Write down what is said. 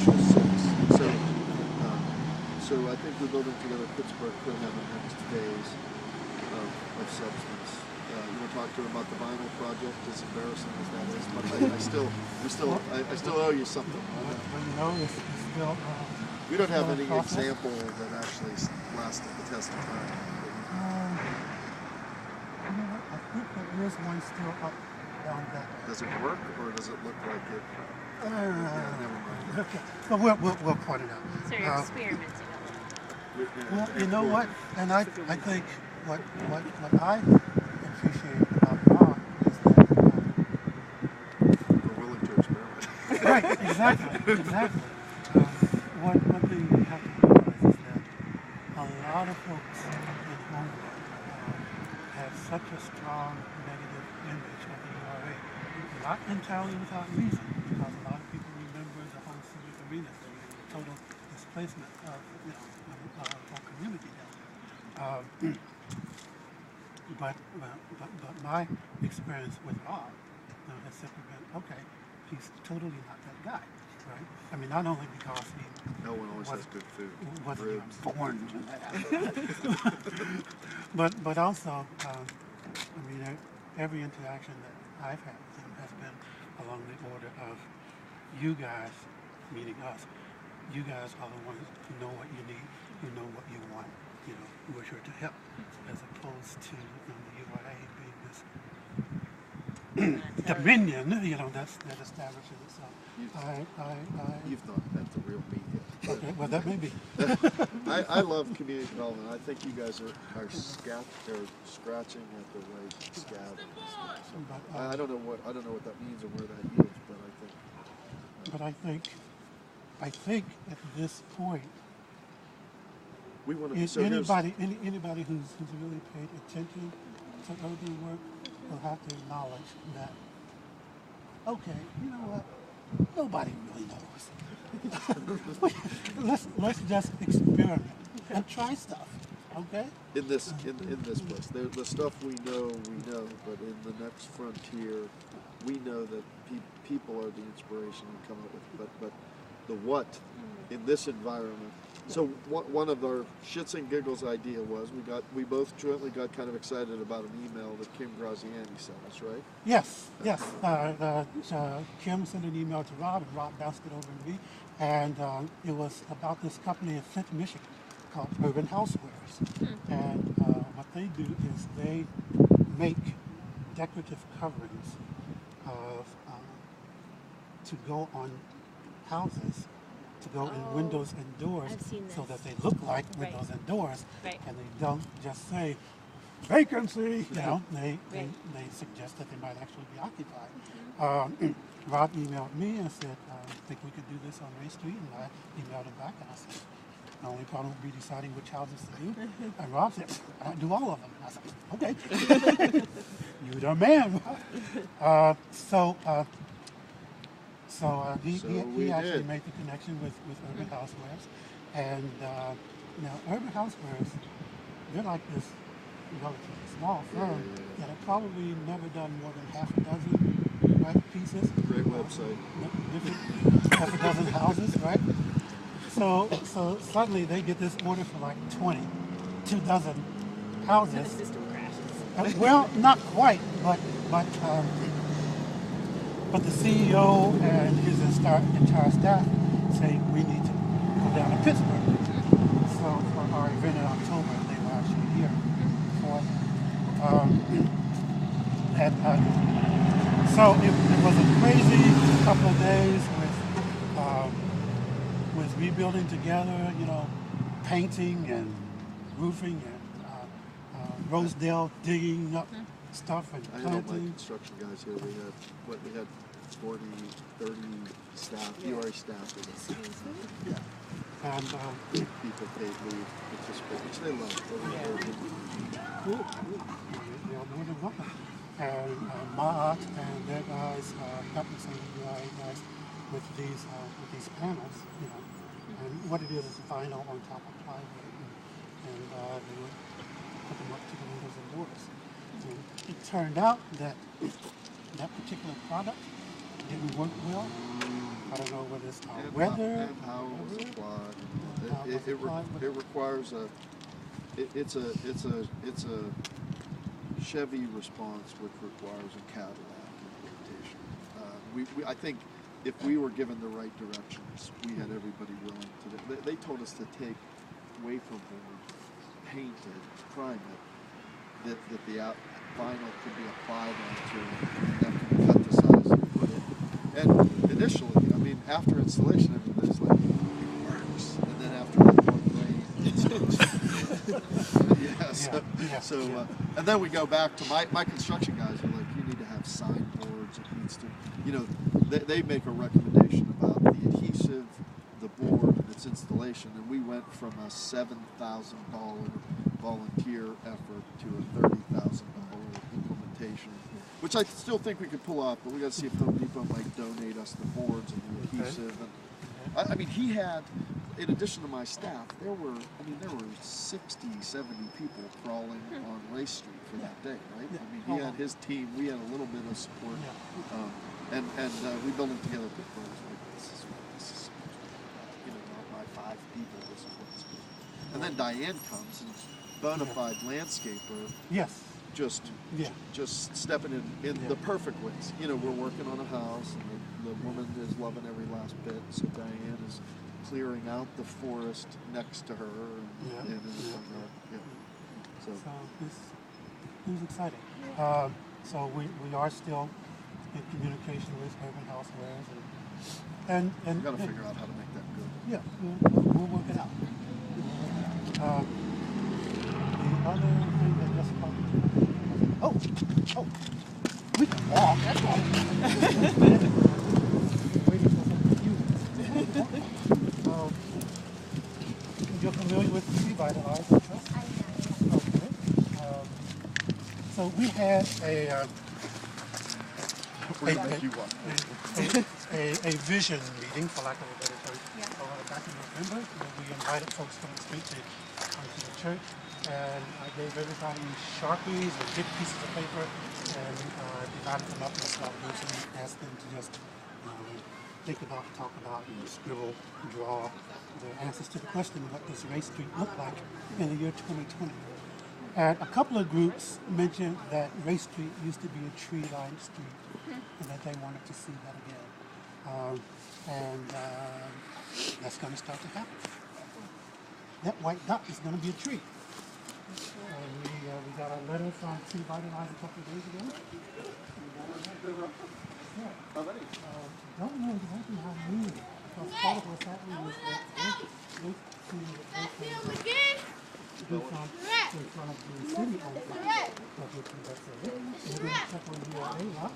initial 6. So, so I think we're building together Pittsburgh could have the next phase of substance. You want to talk to her about the vinyl project, as embarrassing as that is, but I still owe you something. Well, you know, it's still. We don't have any example that actually lasted the test of time. You know what? I think there is one still up down that way. Does it work, or does it look like it? Yeah, never mind. Okay, but we'll point it out. So you're experimenting a little. Well, you know what? And I think what I appreciate about Ron is that We're willing to experiment. right, exactly. One thing we have to realize is that a lot of folks in Homewood have such a strong negative image of the URA, not entirely without reason, because a lot of people remember the whole civic arena thing, the total displacement of our community down there. But my experience with Rob has simply been, okay, he's totally not that guy, right? I mean, not only because he No one always has good food. wasn't even born when that happened, but also, I mean, every interaction that I've had with him has been along the order of you guys meeting us. You guys are the ones who know what you need, who know what you want. You know, we're here to help, as opposed to the URA being this dominion, that establishes itself. You've not met the real me yet. Okay, well, that may be. I love community development. I think you guys are scratching at the right scab. I don't know what that means or where that yields, but I think. But I think at this point, we want to. Anybody who's really paid attention to urban work will have to acknowledge that. Okay, you know what? Nobody really knows. let's just experiment and try stuff. Okay. In this place, the stuff we know, but in the next frontier, we know that people are the inspiration we come up with. But the what in this environment. So one of our shits and giggles idea was we both jointly got kind of excited about an email that Kim Graziani sent us, right? Yes. Kim sent an email to Rob, and Rob bounced it over to me, and it was about this company in Flint, Michigan, called Urban Housewares, and what they do is they make decorative coverings to go on houses, to go in windows and doors, so that they look like windows and doors, and they don't just say vacancy. You know, they suggest that they might actually be occupied. Rob emailed me and said, I think we could do this on Ray Street, and I emailed him back and I said, the only problem will be deciding which houses to do. And Rob said, I do all of them. I said, okay. You're the man. So he actually made the connection with Urban Housewares. And now Urban Housewares, they're like this relatively small firm that have probably never done more than half a dozen pieces. Great website. Half a dozen houses, right? So suddenly they get this order for like 2 dozen houses. So the system crashes. Well, not quite, but the CEO and his entire staff say we need to go down to Pittsburgh. So for our event in October, they were actually here for so it was a crazy couple of days with rebuilding together, painting and roofing and Rosedale digging up stuff and I planting. know my construction guys here. We had 40, 30 staff, URA staff with us. Yeah. And people paid leave, which they love. Cool. They are more than welcome. And Maat and their guys helped some of the URA guys with these panels, And what it is vinyl on top of plywood, and they would put them up to the windows and doors. And it turned out that that particular product didn't work well I don't know whether it's our And weather. and how it was applied. And how it was applied, but- It requires it's a Chevy response which requires a Cadillac implementation. I think if we were given the right directions, we had everybody willing to. They told us to take wafer board, paint it, prime it, that the vinyl could be applied onto it, and that could cut the size and put it. And initially, I mean, after installation, everybody's like, it works. And then after the one rain, it stops. And then we go back to my construction guys are like, you need to have signboards. It needs to, they make a recommendation about the adhesive, the board, and its installation. And we went from a $7,000 volunteer effort to a $30,000 implementation, which I still think we could pull off, but we got to see if Home Depot might donate us the boards and the adhesive. And I mean, he had, in addition to my staff, there were 60, 70 people crawling on Race Street for that day, right? I mean, he had his team, we had a little bit of support, and we built them together. But like, this is not my 5 people. This is what it's good. And then Diane comes and bona fide landscaper. Yes. Just stepping in the perfect ways. We're working on a house, and the woman is loving every last bit. So Diane is clearing out the forest next to her, and in the front yard. So it was exciting. So we are still in communication with urban housewares, and we got to figure out how to make that good. Yeah, we'll work it out. The other thing that just popped into oh, we can walk. That's all. Waiting for some confusing. You're familiar with the Revitalize Trust? I know. Okay. So we had a vision meeting, for lack of a better term, back in November. We invited folks from the street to come to the church, and I gave everybody Sharpies and big pieces of paper, and divided them up in small groups and asked them to just think about, talk about, scribble, draw the answers to the question, what does Race Street look like in the year 2020? And a couple of groups mentioned that Race Street used to be a tree-lined street, and that they wanted to see that again. That's going to start to happen. That white dot is going to be a tree. And we got a letter from Revitalize a couple of days ago. Don't know exactly how many, because part of what's happening is that they do from in front of the city on it, but we can that's it. We're going to check on the A lot.